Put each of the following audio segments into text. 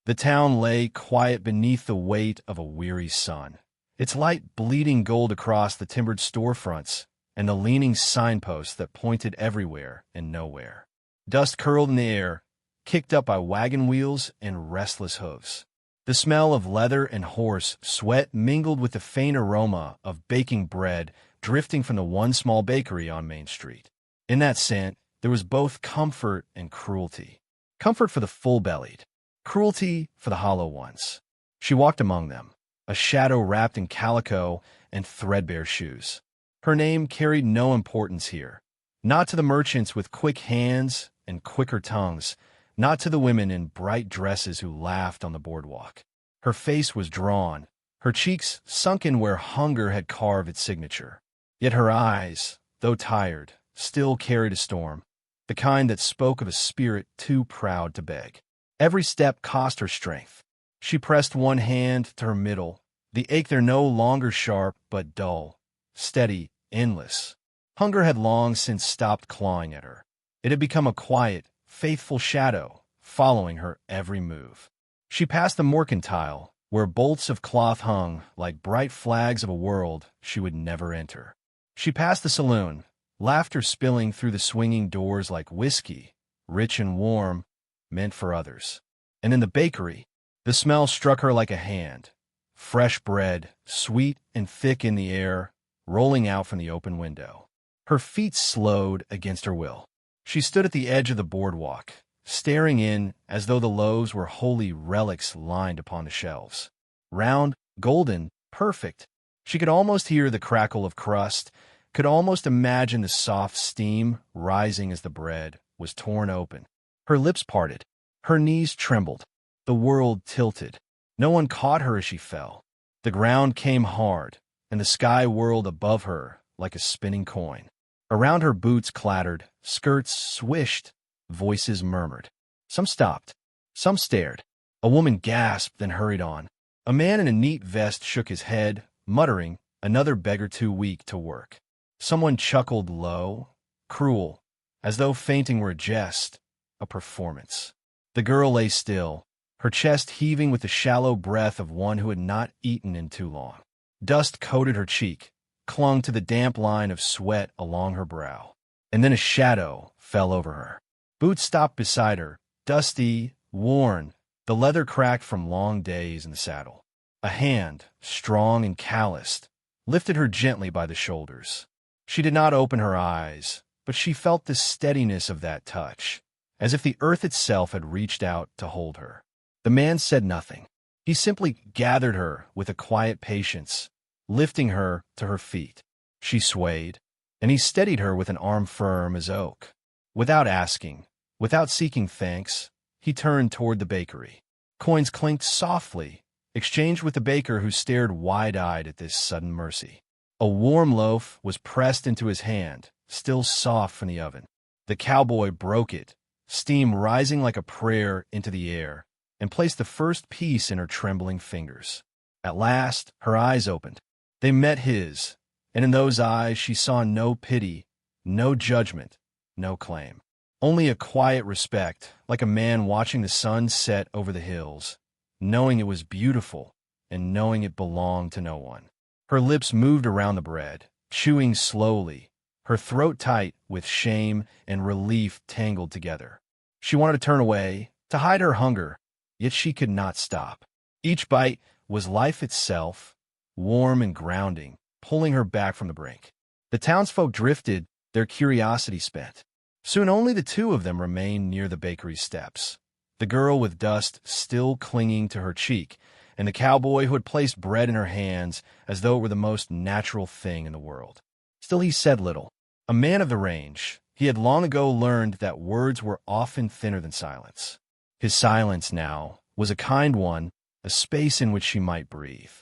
The town lay quiet beneath the weight of a weary sun, its light bleeding gold across the timbered storefronts and the leaning signposts that pointed everywhere and nowhere. Dust curled in the air, kicked up by wagon wheels and restless hooves. The smell of leather and horse sweat mingled with the faint aroma of baking bread drifting from the one small bakery on Main Street. In that scent, there was both comfort and cruelty. Comfort for the full-bellied, cruelty for the hollow ones. She walked among them, a shadow wrapped in calico and threadbare shoes. Her name carried no importance here, not to the merchants with quick hands and quicker tongues, not to the women in bright dresses who laughed on the boardwalk. Her face was drawn, her cheeks sunken where hunger had carved its signature. Yet her eyes, though tired, still carried a storm, the kind that spoke of a spirit too proud to beg. Every step cost her strength. She pressed one hand to her middle, the ache there no longer sharp but dull, steady, endless. Hunger had long since stopped clawing at her. It had become a quiet, faithful shadow, following her every move. She passed the mercantile, where bolts of cloth hung like bright flags of a world she would never enter. She passed the saloon, laughter spilling through the swinging doors like whiskey, rich and warm, meant for others. And in the bakery, the smell struck her like a hand. Fresh bread, sweet and thick in the air, rolling out from the open window. Her feet slowed against her will. She stood at the edge of the boardwalk, staring in as though the loaves were holy relics lined upon the shelves. Round, golden, perfect. She could almost hear the crackle of crust, could almost imagine the soft steam rising as the bread was torn open. Her lips parted. Her knees trembled. The world tilted. No one caught her as she fell. The ground came hard, and the sky whirled above her like a spinning coin. Around her boots clattered, skirts swished, voices murmured. Some stopped. Some stared. A woman gasped, then hurried on. A man in a neat vest shook his head, muttering, "Another beggar too weak to work." Someone chuckled low, cruel, as though fainting were a jest, a performance. The girl lay still, her chest heaving with the shallow breath of one who had not eaten in too long. Dust coated her cheek, clung to the damp line of sweat along her brow. And then a shadow fell over her. Boots stopped beside her, dusty, worn, the leather cracked from long days in the saddle. A hand, strong and calloused, lifted her gently by the shoulders. She did not open her eyes, but she felt the steadiness of that touch, as if the earth itself had reached out to hold her. The man said nothing. He simply gathered her with a quiet patience, lifting her to her feet. She swayed, and he steadied her with an arm firm as oak. Without asking, without seeking thanks, he turned toward the bakery. Coins clinked softly, exchanged with the baker who stared wide-eyed at this sudden mercy. A warm loaf was pressed into his hand, still soft from the oven. The cowboy broke it, steam rising like a prayer into the air, and placed the first piece in her trembling fingers. At last, her eyes opened. They met his, and in those eyes she saw no pity, no judgment, no claim. Only a quiet respect, like a man watching the sun set over the hills, knowing it was beautiful and knowing it belonged to no one. Her lips moved around the bread, chewing slowly, her throat tight with shame and relief tangled together. She wanted to turn away, to hide her hunger, yet she could not stop. Each bite was life itself, warm and grounding, pulling her back from the brink. The townsfolk drifted, their curiosity spent. Soon only the two of them remained near the bakery steps, the girl with dust still clinging to her cheek, and the cowboy who had placed bread in her hands as though it were the most natural thing in the world. Still he said little. A man of the range, he had long ago learned that words were often thinner than silence. His silence now was a kind one, a space in which she might breathe.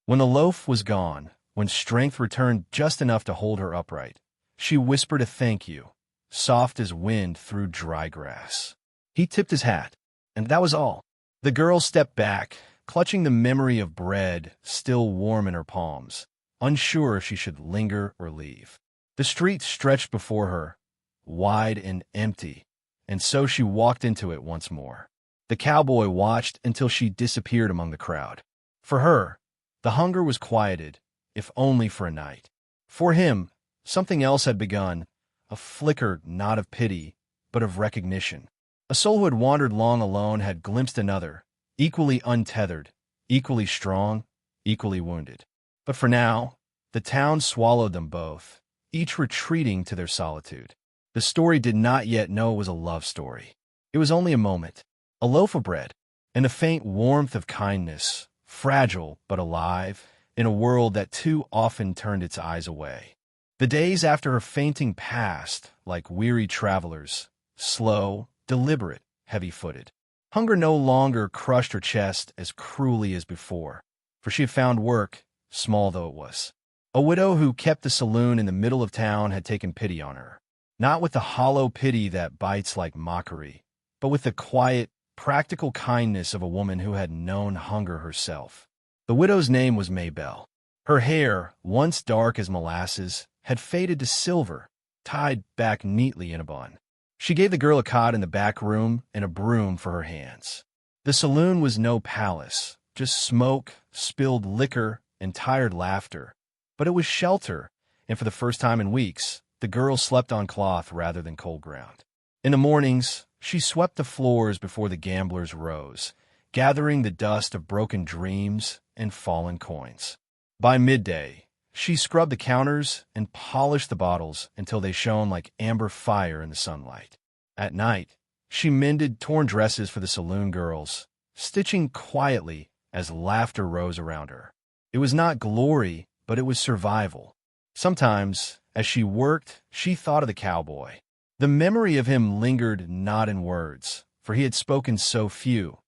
When the loaf was gone, when strength returned just enough to hold her upright, she whispered a thank you, soft as wind through dry grass. He tipped his hat, and that was all. The girl stepped back, clutching the memory of bread still warm in her palms, unsure if she should linger or leave. The street stretched before her, wide and empty, and so she walked into it once more. The cowboy watched until she disappeared among the crowd. For her, the hunger was quieted, if only for a night. For him, something else had begun, a flicker not of pity, but of recognition. A soul who had wandered long alone had glimpsed another, equally untethered, equally strong, equally wounded. But for now, the town swallowed them both, each retreating to their solitude. The story did not yet know it was a love story. It was only a moment, a loaf of bread, and a faint warmth of kindness, fragile but alive, in a world that too often turned its eyes away. The days after her fainting passed like weary travelers, slow, deliberate, heavy-footed. Hunger no longer crushed her chest as cruelly as before, for she had found work, small though it was. A widow who kept the saloon in the middle of town had taken pity on her, not with the hollow pity that bites like mockery, but with the quiet, practical kindness of a woman who had known hunger herself. The widow's name was Maybelle. Her hair, once dark as molasses, had faded to silver, tied back neatly in a bun. She gave the girl a cot in the back room and a broom for her hands. The saloon was no palace, just smoke, spilled liquor, and tired laughter. But it was shelter, and for the first time in weeks, the girl slept on cloth rather than cold ground. In the mornings, she swept the floors before the gamblers rose, gathering the dust of broken dreams and fallen coins. By midday, she scrubbed the counters and polished the bottles until they shone like amber fire in the sunlight. At night, she mended torn dresses for the saloon girls, stitching quietly as laughter rose around her. It was not glory, but it was survival. Sometimes, as she worked, she thought of the cowboy. The memory of him lingered not in words, for he had spoken so few,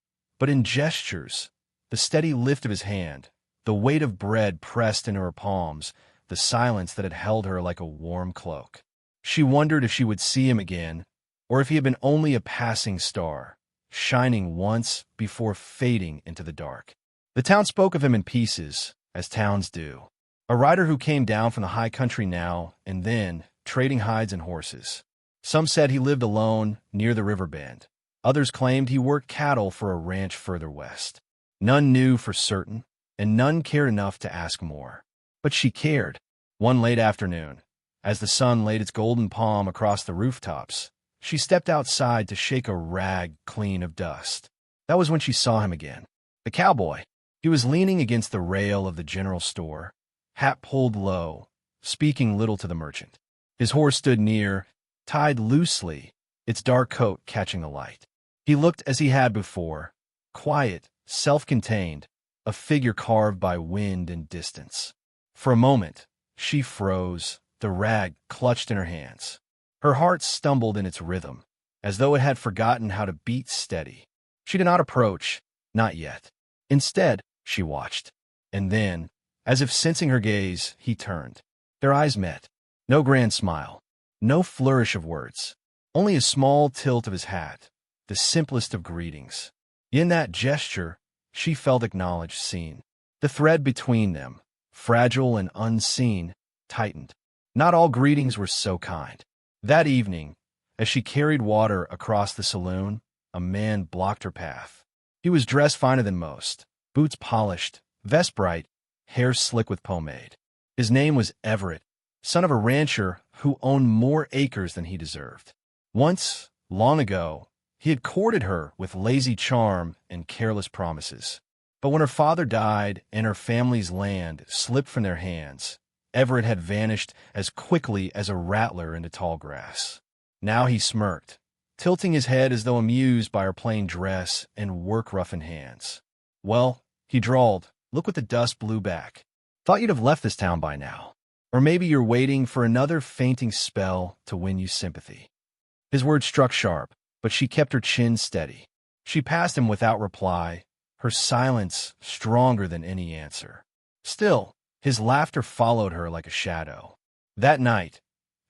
but in gestures, the steady lift of his hand, the weight of bread pressed into her palms, the silence that had held her like a warm cloak. She wondered if she would see him again, or if he had been only a passing star, shining once before fading into the dark. The town spoke of him in pieces, as towns do. A rider who came down from the high country now and then, trading hides and horses. Some said he lived alone near the river bend. Others claimed he worked cattle for a ranch further west. None knew for certain, and none cared enough to ask more. But she cared. One late afternoon, as the sun laid its golden palm across the rooftops, she stepped outside to shake a rag clean of dust. That was when she saw him again. The cowboy. He was leaning against the rail of the general store, hat pulled low, speaking little to the merchant. His horse stood near, tied loosely, its dark coat catching the light. He looked as he had before, quiet, self-contained, a figure carved by wind and distance. For a moment, she froze, the rag clutched in her hands. Her heart stumbled in its rhythm, as though it had forgotten how to beat steady. She did not approach, not yet. Instead, she watched. And then, as if sensing her gaze, he turned. Their eyes met. No grand smile, no flourish of words, only a small tilt of his hat, the simplest of greetings. In that gesture, she felt acknowledged, seen. The thread between them, fragile and unseen, tightened. Not all greetings were so kind. That evening, as she carried water across the saloon, a man blocked her path. He was dressed finer than most, boots polished, vest bright, hair slick with pomade. His name was Everett, son of a rancher who owned more acres than he deserved. Once, long ago, he had courted her with lazy charm and careless promises. But when her father died and her family's land slipped from their hands, Everett had vanished as quickly as a rattler into tall grass. Now he smirked, tilting his head as though amused by her plain dress and work-roughened hands. "Well," he drawled, "look what the dust blew back. Thought you'd have left this town by now. Or maybe you're waiting for another fainting spell to win you sympathy." His words struck sharp, but she kept her chin steady. She passed him without reply, her silence stronger than any answer. Still, his laughter followed her like a shadow. That night,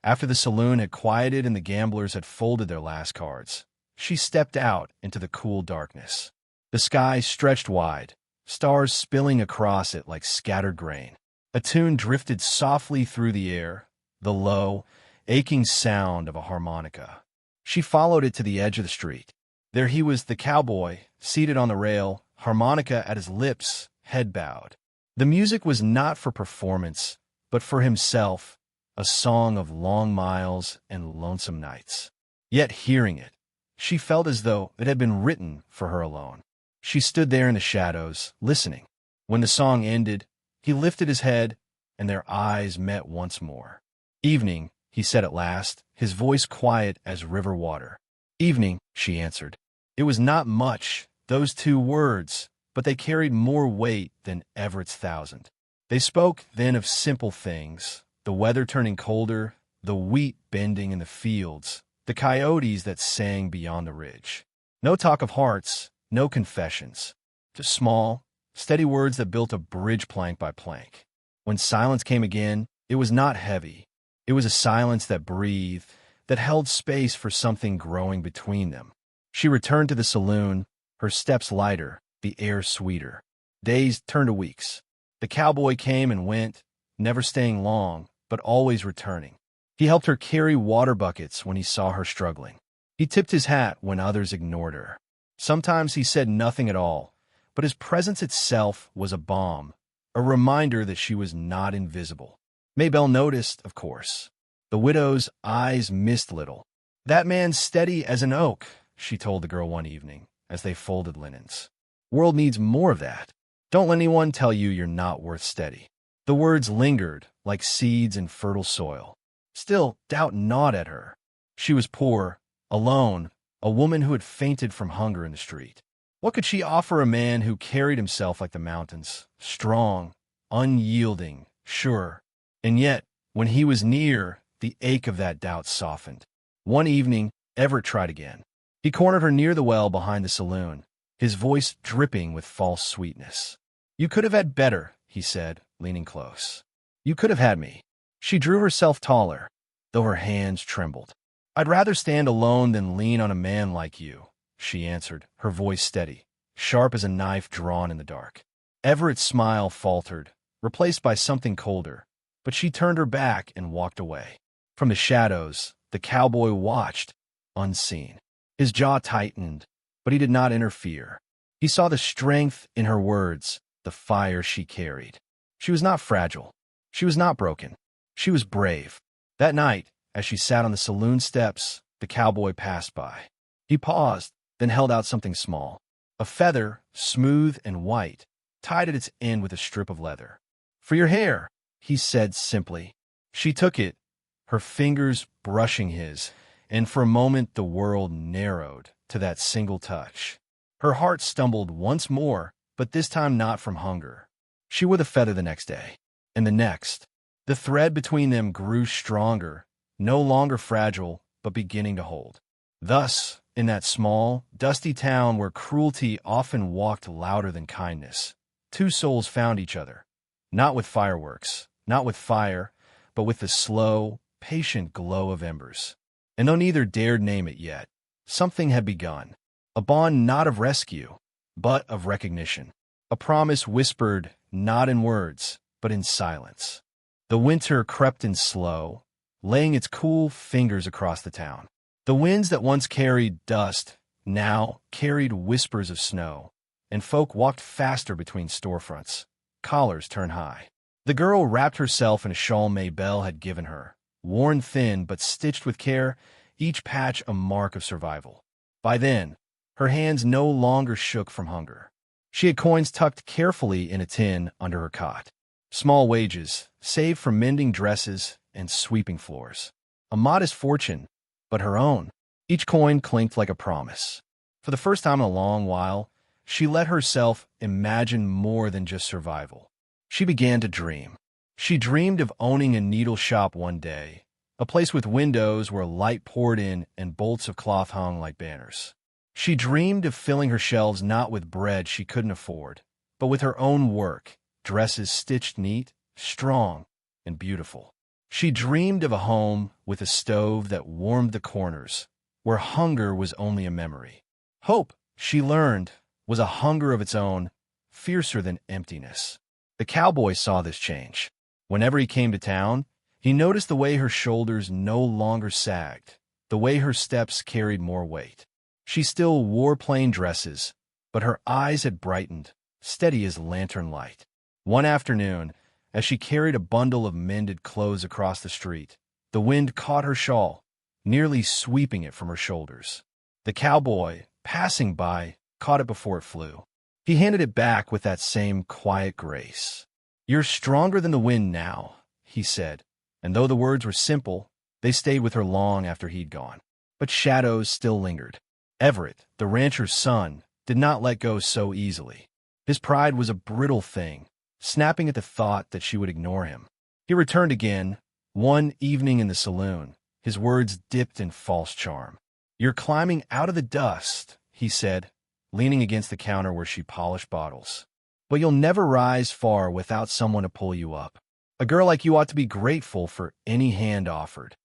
after the saloon had quieted and the gamblers had folded their last cards, she stepped out into the cool darkness. The sky stretched wide, stars spilling across it like scattered grain. A tune drifted softly through the air, the low, aching sound of a harmonica. She followed it to the edge of the street. There he was, the cowboy, seated on the rail, harmonica at his lips, head bowed. The music was not for performance, but for himself, a song of long miles and lonesome nights. Yet hearing it, she felt as though it had been written for her alone. She stood there in the shadows, listening. When the song ended, he lifted his head, and their eyes met once more. "Evening," he said at last, his voice quiet as river water. "Evening," she answered. It was not much, those 2 words, but they carried more weight than Everett's 1,000. They spoke then of simple things, the weather turning colder, the wheat bending in the fields, the coyotes that sang beyond the ridge. No talk of hearts, no confessions, just small, steady words that built a bridge plank by plank. When silence came again, it was not heavy. It was a silence that breathed, that held space for something growing between them. She returned to the saloon, her steps lighter, the air sweeter. Days turned to weeks. The cowboy came and went, never staying long, but always returning. He helped her carry water buckets when he saw her struggling. He tipped his hat when others ignored her. Sometimes he said nothing at all, but his presence itself was a balm, a reminder that she was not invisible. Maybelle noticed, of course. The widow's eyes missed little. "That man's steady as an oak," she told the girl one evening, as they folded linens. "World needs more of that. Don't let anyone tell you you're not worth steady." The words lingered, like seeds in fertile soil. Still, doubt gnawed at her. She was poor, alone, a woman who had fainted from hunger in the street. What could she offer a man who carried himself like the mountains, strong, unyielding, sure? And yet, when he was near, the ache of that doubt softened. One evening, Everett tried again. He cornered her near the well behind the saloon, his voice dripping with false sweetness. "You could have had better," he said, leaning close. "You could have had me." She drew herself taller, though her hands trembled. "I'd rather stand alone than lean on a man like you," she answered, her voice steady, sharp as a knife drawn in the dark. Everett's smile faltered, replaced by something colder, but she turned her back and walked away. From the shadows, the cowboy watched, unseen. His jaw tightened, but he did not interfere. He saw the strength in her words, the fire she carried. She was not fragile. She was not broken. She was brave. That night, as she sat on the saloon steps, the cowboy passed by. He paused, then held out something small. A feather, smooth and white, tied at its end with a strip of leather. "For your hair," he said simply. She took it, her fingers brushing his, and for a moment the world narrowed to that single touch. Her heart stumbled once more, but this time not from hunger. She wore the feather the next day, and the next. The thread between them grew stronger, no longer fragile, but beginning to hold. Thus, in that small, dusty town where cruelty often walked louder than kindness, 2 souls found each other, not with fireworks, not with fire, but with the slow, patient glow of embers. And though neither dared name it yet, something had begun, a bond not of rescue, but of recognition, a promise whispered not in words, but in silence. The winter crept in slow, laying its cool fingers across the town. The winds that once carried dust now carried whispers of snow, and folk walked faster between storefronts, collars turned high. The girl wrapped herself in a shawl Maybelle had given her, worn thin but stitched with care, each patch a mark of survival. By then, her hands no longer shook from hunger. She had coins tucked carefully in a tin under her cot. Small wages, saved from mending dresses and sweeping floors. A modest fortune, but her own. Each coin clinked like a promise. For the first time in a long while, she let herself imagine more than just survival. She began to dream. She dreamed of owning a needle shop one day, a place with windows where light poured in and bolts of cloth hung like banners. She dreamed of filling her shelves not with bread she couldn't afford, but with her own work, dresses stitched neat, strong, and beautiful. She dreamed of a home with a stove that warmed the corners, where hunger was only a memory. Hope, she learned, was a hunger of its own, fiercer than emptiness. The cowboy saw this change. Whenever he came to town, he noticed the way her shoulders no longer sagged, the way her steps carried more weight. She still wore plain dresses, but her eyes had brightened, steady as lantern light. One afternoon, as she carried a bundle of mended clothes across the street, the wind caught her shawl, nearly sweeping it from her shoulders. The cowboy, passing by, caught it before it flew. He handed it back with that same quiet grace. "You're stronger than the wind now," he said, and though the words were simple, they stayed with her long after he'd gone. But shadows still lingered. Everett, the rancher's son, did not let go so easily. His pride was a brittle thing, snapping at the thought that she would ignore him. He returned again, one evening in the saloon, his words dipped in false charm. "You're climbing out of the dust," he said, leaning against the counter where she polished bottles. "But you'll never rise far without someone to pull you up. A girl like you ought to be grateful for any hand offered."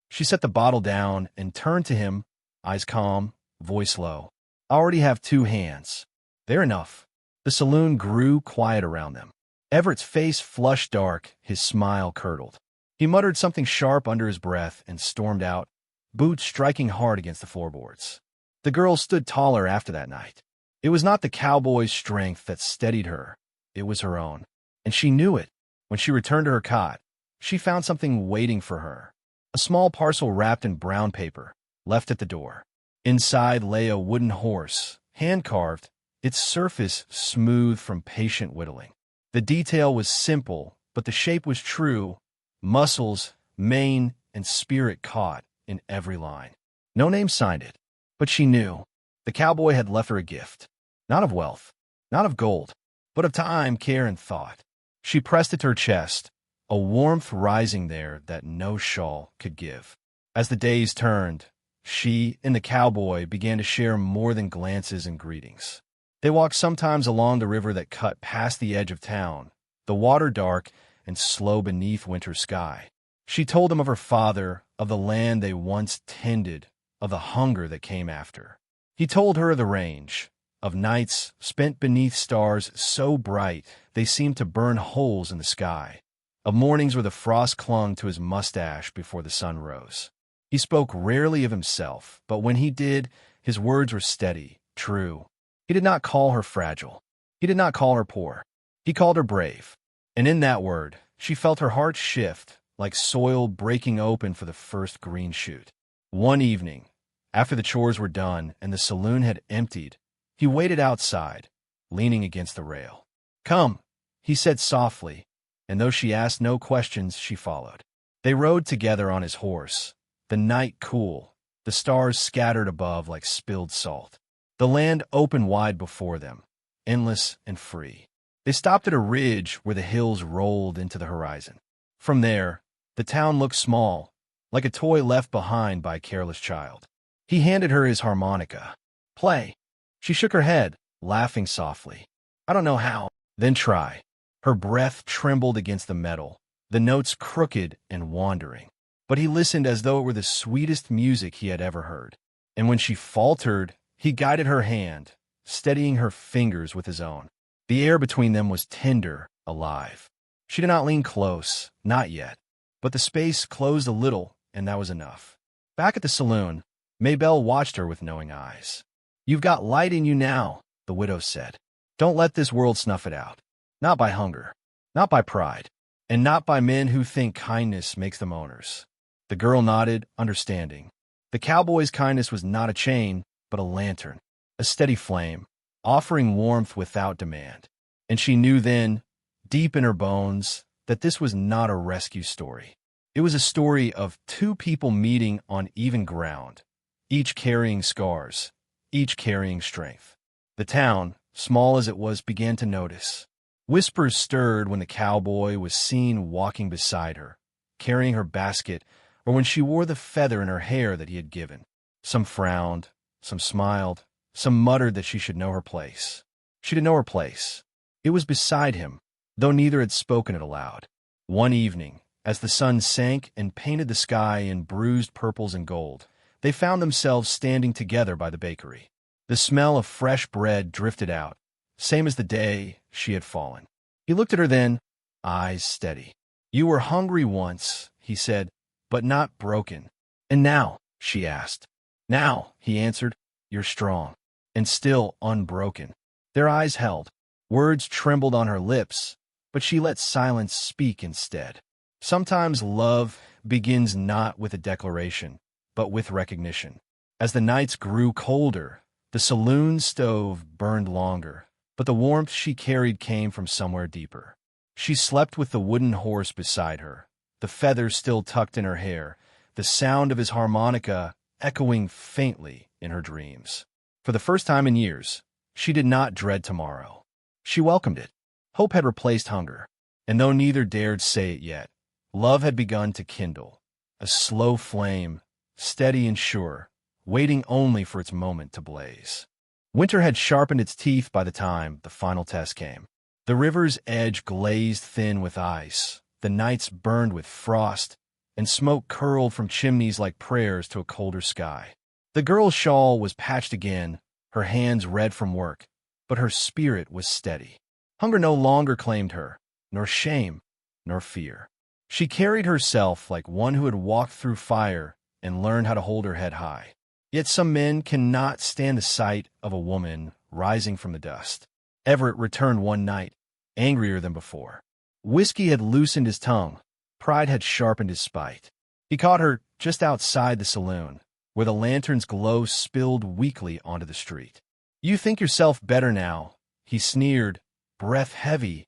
She set the bottle down and turned to him, eyes calm, voice low. "I already have 2 hands. They're enough." The saloon grew quiet around them. Everett's face flushed dark, his smile curdled. He muttered something sharp under his breath and stormed out, boots striking hard against the floorboards. The girl stood taller after that night. It was not the cowboy's strength that steadied her. It was her own. And she knew it. When she returned to her cot, she found something waiting for her. A small parcel wrapped in brown paper, left at the door. Inside lay a wooden horse, hand-carved, its surface smooth from patient whittling. The detail was simple, but the shape was true. Muscles, mane, and spirit caught in every line. No name signed it, but she knew. The cowboy had left her a gift. Not of wealth, not of gold, but of time, care, and thought. She pressed it to her chest, a warmth rising there that no shawl could give. As the days turned, she and the cowboy began to share more than glances and greetings. They walked sometimes along the river that cut past the edge of town, the water dark and slow beneath winter sky. She told him of her father, of the land they once tended, of the hunger that came after. He told her of the range, of nights spent beneath stars so bright they seemed to burn holes in the sky, of mornings where the frost clung to his mustache before the sun rose. He spoke rarely of himself, but when he did, his words were steady, true. He did not call her fragile. He did not call her poor. He called her brave. And in that word, she felt her heart shift, like soil breaking open for the first green shoot. One evening, after the chores were done and the saloon had emptied, he waited outside, leaning against the rail. "Come," he said softly, and though she asked no questions, she followed. They rode together on his horse, the night cool, the stars scattered above like spilled salt. The land opened wide before them, endless and free. They stopped at a ridge where the hills rolled into the horizon. From there, the town looked small, like a toy left behind by a careless child. He handed her his harmonica. "Play." She shook her head, laughing softly. "I don't know how." "Then try." Her breath trembled against the metal, the notes crooked and wandering. But he listened as though it were the sweetest music he had ever heard. And when she faltered, he guided her hand, steadying her fingers with his own. The air between them was tender, alive. She did not lean close, not yet, but the space closed a little, and that was enough. Back at the saloon, Maybelle watched her with knowing eyes. "You've got light in you now," the widow said. "Don't let this world snuff it out. Not by hunger, not by pride, and not by men who think kindness makes them owners." The girl nodded, understanding. The cowboy's kindness was not a chain, but a lantern, a steady flame, offering warmth without demand. And she knew then, deep in her bones, that this was not a rescue story. It was a story of 2 people meeting on even ground, each carrying scars, each carrying strength. The town, small as it was, began to notice. Whispers stirred when the cowboy was seen walking beside her, carrying her basket, or when she wore the feather in her hair that he had given. Some frowned, some smiled, some muttered that she should know her place. She did know her place. It was beside him, though neither had spoken it aloud. One evening, as the sun sank and painted the sky in bruised purples and gold, they found themselves standing together by the bakery. The smell of fresh bread drifted out, same as the day she had fallen. He looked at her then, eyes steady. "You were hungry once," he said, "but not broken." "And now?" she asked. "Now," he answered, you're strong, and still unbroken. Their eyes held. Words trembled on her lips, but she let silence speak instead. Sometimes love begins not with a declaration, but with recognition. As the nights grew colder, the saloon stove burned longer, but the warmth she carried came from somewhere deeper. She slept with the wooden horse beside her, the feathers still tucked in her hair, the sound of his harmonica echoing faintly in her dreams. For the first time in years, she did not dread tomorrow. She welcomed it. Hope had replaced hunger, and though neither dared say it yet, love had begun to kindle, a slow flame, steady and sure, waiting only for its moment to blaze. Winter had sharpened its teeth by the time the final test came. The river's edge glazed thin with ice, the nights burned with frost, and smoke curled from chimneys like prayers to a colder sky. The girl's shawl was patched again, her hands red from work, but her spirit was steady. Hunger no longer claimed her, nor shame, nor fear. She carried herself like one who had walked through fire and learned how to hold her head high. Yet some men cannot stand the sight of a woman rising from the dust. Everett returned one night, angrier than before. Whiskey had loosened his tongue. Pride had sharpened his spite. He caught her just outside the saloon, where the lantern's glow spilled weakly onto the street. "You think yourself better now," he sneered, breath heavy,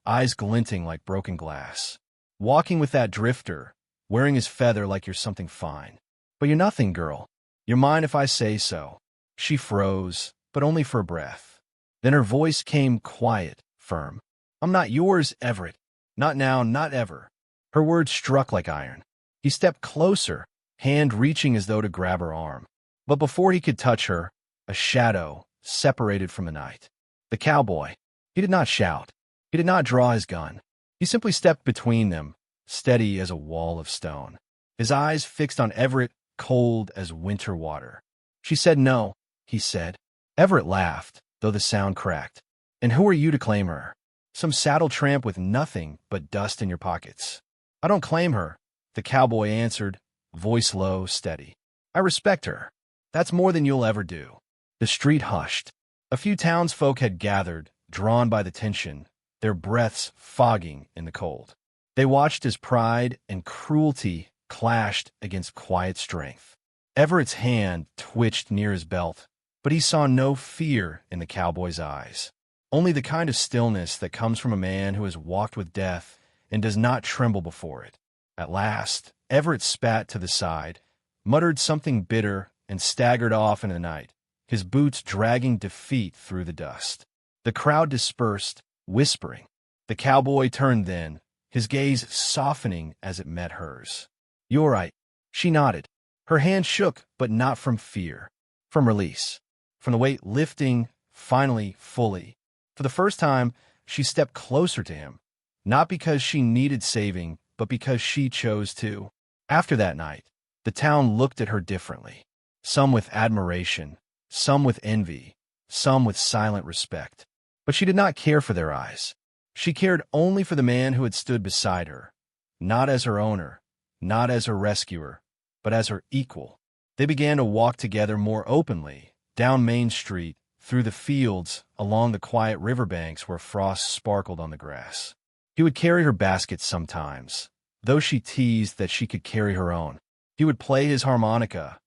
eyes glinting like broken glass. "Walking with that drifter, wearing his feather like you're something fine. But you're nothing, girl. You're mine if I say so." She froze, but only for a breath. Then her voice came quiet, firm. "I'm not yours, Everett. Not now, not ever." Her words struck like iron. He stepped closer, hand reaching as though to grab her arm. But before he could touch her, a shadow separated from the night. The cowboy. He did not shout. He did not draw his gun. He simply stepped between them, steady as a wall of stone. His eyes fixed on Everett, cold as winter water. "She said no," he said. Everett laughed, though the sound cracked. "And who are you to claim her? Some saddle tramp with nothing but dust in your pockets." "I don't claim her," the cowboy answered, voice low, steady. "I respect her. That's more than you'll ever do." The street hushed. A few townsfolk had gathered, drawn by the tension, their breaths fogging in the cold. They watched as pride and cruelty clashed against quiet strength. Everett's hand twitched near his belt, but he saw no fear in the cowboy's eyes. Only the kind of stillness that comes from a man who has walked with death and does not tremble before it. At last, Everett spat to the side, muttered something bitter, and staggered off into the night, his boots dragging defeat through the dust. The crowd dispersed, whispering. The cowboy turned then, his gaze softening as it met hers. "You all right?" She nodded. Her hand shook, but not from fear. From release. From the weight lifting, finally, fully. For the first time, she stepped closer to him, not because she needed saving, but because she chose to. After that night, the town looked at her differently. Some with admiration, some with envy, some with silent respect. But she did not care for their eyes. She cared only for the man who had stood beside her, not as her owner, not as her rescuer, but as her equal. They began to walk together more openly, down Main Street, through the fields, along the quiet riverbanks where frost sparkled on the grass. He would carry her basket sometimes, though she teased that she could carry her own. He would play his harmonica,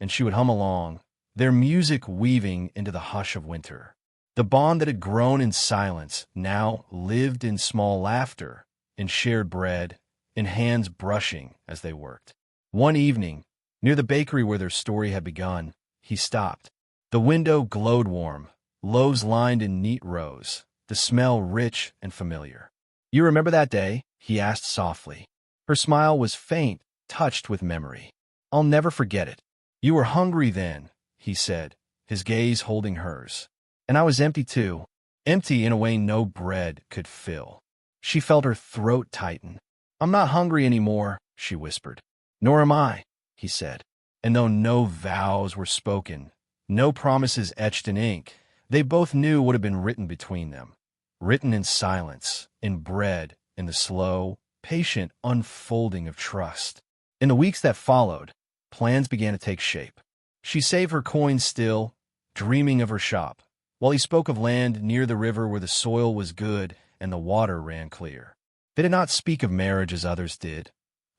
and she would hum along, their music weaving into the hush of winter. The bond that had grown in silence now lived in small laughter, in shared bread, in hands brushing as they worked. One evening, near the bakery where their story had begun, he stopped. The window glowed warm, loaves lined in neat rows, the smell rich and familiar. "You remember that day?" he asked softly. Her smile was faint, touched with memory. "I'll never forget it. You were hungry then," he said, his gaze holding hers. "And I was empty too, empty in a way no bread could fill." She felt her throat tighten. "I'm not hungry anymore," she whispered. "Nor am I," he said. And though no vows were spoken, no promises etched in ink, they both knew what had been written between them. Written in silence, in bread, in the slow, patient unfolding of trust. In the weeks that followed, plans began to take shape. She saved her coins still, dreaming of her shop, while he spoke of land near the river where the soil was good and the water ran clear. They did not speak of marriage as others did,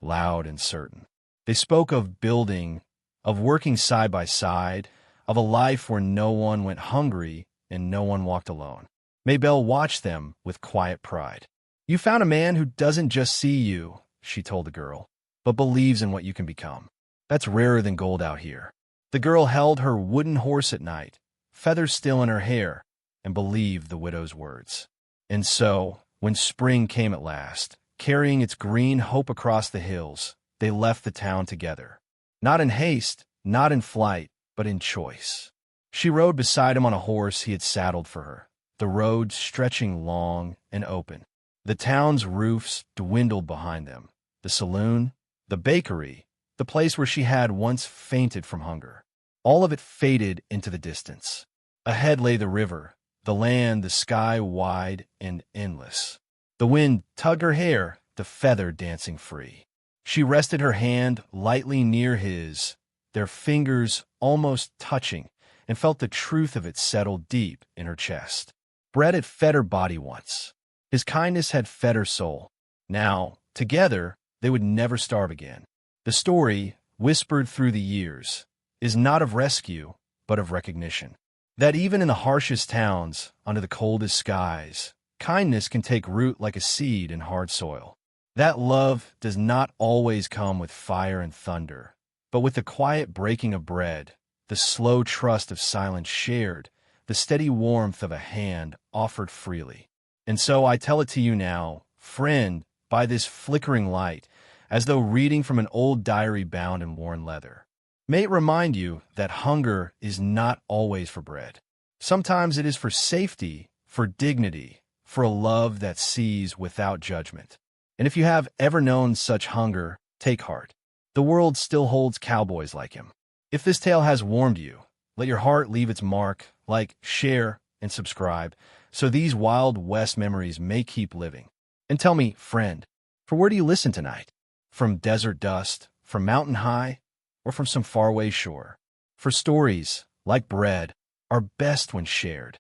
loud and certain. They spoke of building, of working side by side, of a life where no one went hungry and no one walked alone. Maybelle watched them with quiet pride. "You found a man who doesn't just see you," she told the girl, "but believes in what you can become. That's rarer than gold out here." The girl held her wooden horse at night, feathers still in her hair, and believed the widow's words. And so, when spring came at last, carrying its green hope across the hills, they left the town together. Not in haste, not in flight, but in choice. She rode beside him on a horse he had saddled for her, the road stretching long and open. The town's roofs dwindled behind them, the saloon, the bakery, the place where she had once fainted from hunger. All of it faded into the distance. Ahead lay the river, the land, the sky wide and endless. The wind tugged her hair, the feather dancing free. She rested her hand lightly near his, their fingers almost touching, and felt the truth of it settle deep in her chest. Bread had fed her body once. His kindness had fed her soul. Now, together, they would never starve again. The story, whispered through the years, is not of rescue, but of recognition. That even in the harshest towns, under the coldest skies, kindness can take root like a seed in hard soil. That love does not always come with fire and thunder, but with the quiet breaking of bread, the slow trust of silence shared, the steady warmth of a hand offered freely. And so I tell it to you now, friend, by this flickering light, as though reading from an old diary bound in worn leather. May it remind you that hunger is not always for bread. Sometimes it is for safety, for dignity, for a love that sees without judgment. And if you have ever known such hunger, take heart. The world still holds cowboys like him. If this tale has warmed you, let your heart leave its mark, like, share, and subscribe, so these Wild West memories may keep living. And tell me, friend, for where do you listen tonight? From desert dust, from mountain high, or from some faraway shore? For stories, like bread, are best when shared.